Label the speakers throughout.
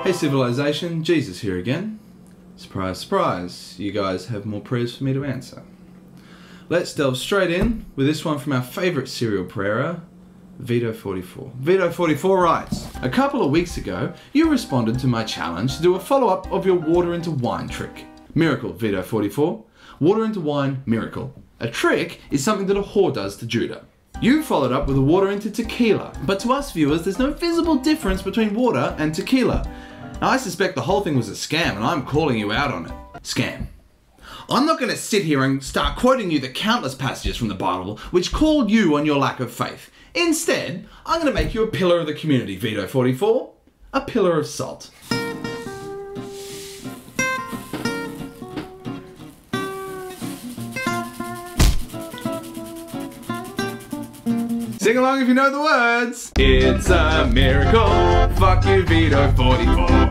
Speaker 1: Hey civilization, Jesus here again. Surprise, surprise, you guys have more prayers for me to answer. Let's delve straight in with this one from our favourite serial prayer, Vita 44. Vita 44 writes, a couple of weeks ago, you responded to my challenge to do a follow-up of your water into wine trick. Miracle, Vita 44. Water into wine, miracle. A trick is something that a whore does to Judah. You followed up with a water into tequila, but to us viewers, there's no visible difference between water and tequila. Now, I suspect the whole thing was a scam, and I'm calling you out on it. Scam. I'm not going to sit here and start quoting you the countless passages from the Bible which called you on your lack of faith. Instead, I'm going to make you a pillar of the community, Vito 44. A pillar of salt. Sing along if you know the words. It's a miracle. Fuck you, Vito 44.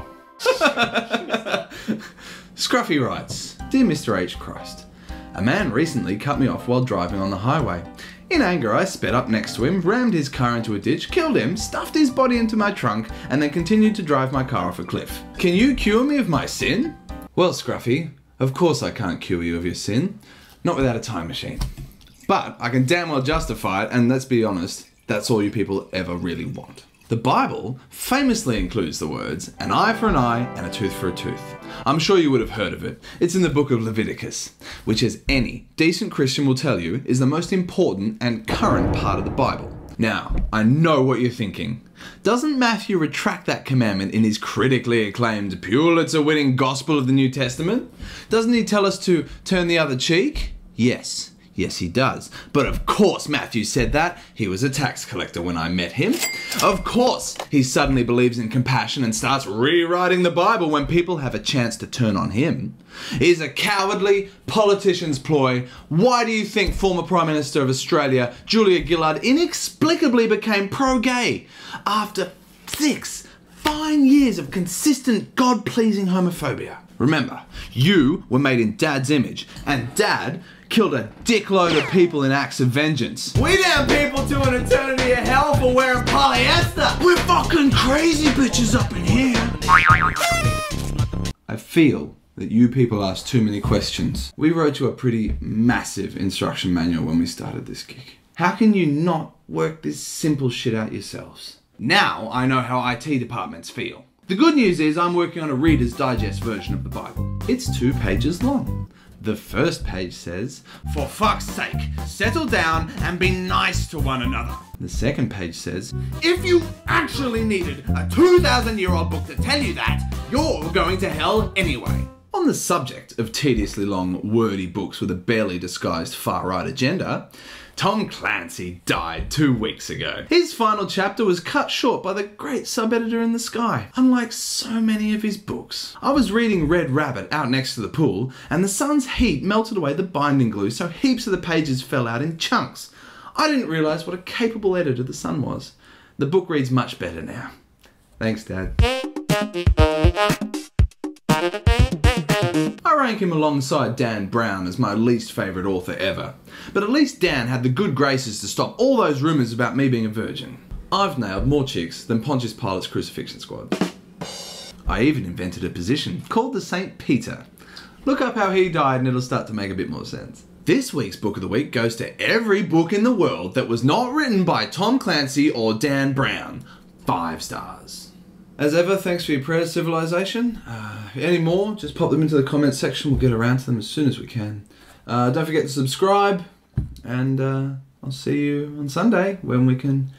Speaker 1: Scruffy writes, Dear Mr. H. Christ, a man recently cut me off while driving on the highway. In anger, I sped up next to him, rammed his car into a ditch, killed him, stuffed his body into my trunk, and then continued to drive my car off a cliff. Can you cure me of my sin? Well, Scruffy, of course I can't cure you of your sin. Not without a time machine. But I can damn well justify it, and let's be honest, that's all you people ever really want. The Bible famously includes the words, an eye for an eye and a tooth for a tooth. I'm sure you would have heard of it. It's in the book of Leviticus, which, as any decent Christian will tell you, is the most important and current part of the Bible. Now, I know what you're thinking. Doesn't Matthew retract that commandment in his critically acclaimed Pulitzer-winning Gospel of the New Testament? Doesn't he tell us to turn the other cheek? Yes. Yes, he does. But of course Matthew said that. He was a tax collector when I met him. Of course he suddenly believes in compassion and starts rewriting the Bible when people have a chance to turn on him. He's a cowardly politician's ploy. Why do you think former Prime Minister of Australia, Julia Gillard, inexplicably became pro-gay after 6 fine years of consistent God-pleasing homophobia? Remember, you were made in Dad's image, and Dad killed a dickload of people in acts of vengeance. We damn people to an eternity of hell for wearing polyester! We're fucking crazy bitches up in here! I feel that you people ask too many questions. We wrote you a pretty massive instruction manual when we started this gig. How can you not work this simple shit out yourselves? Now I know how IT departments feel. The good news is I'm working on a Reader's Digest version of the Bible. It's 2 pages long. The first page says, for fuck's sake, settle down and be nice to one another. The second page says, if you actually needed a 2,000-year-old book to tell you that, you're going to hell anyway. On the subject of tediously long, wordy books with a barely disguised far-right agenda, Tom Clancy died 2 weeks ago. His final chapter was cut short by the great sub-editor in the sky, unlike so many of his books. I was reading Red Rabbit out next to the pool, and the sun's heat melted away the binding glue, so heaps of the pages fell out in chunks. I didn't realise what a capable editor the Sun was. The book reads much better now. Thanks, Dad. I rank him alongside Dan Brown as my least favourite author ever. But at least Dan had the good graces to stop all those rumours about me being a virgin. I've nailed more chicks than Pontius Pilate's crucifixion squad. I even invented a position called the St. Peter. Look up how he died and it'll start to make a bit more sense. This week's Book of the Week goes to every book in the world that was not written by Tom Clancy or Dan Brown. 5 stars. As ever, thanks for your prayers, civilization. Any more, just pop them into the comments section. We'll get around to them as soon as we can. Don't forget to subscribe, and I'll see you on Sunday when we can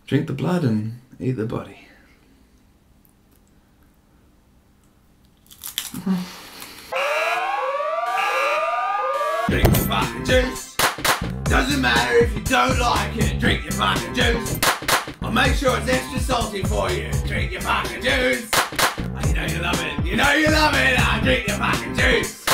Speaker 1: drink the blood and eat the body. Drink your fucking juice. Doesn't matter if you don't like it. Drink your fucking juice. I'll make sure it's extra salty for you. Drink your fucking juice. Oh, you know you love it. You know you love it. Drink your fucking juice.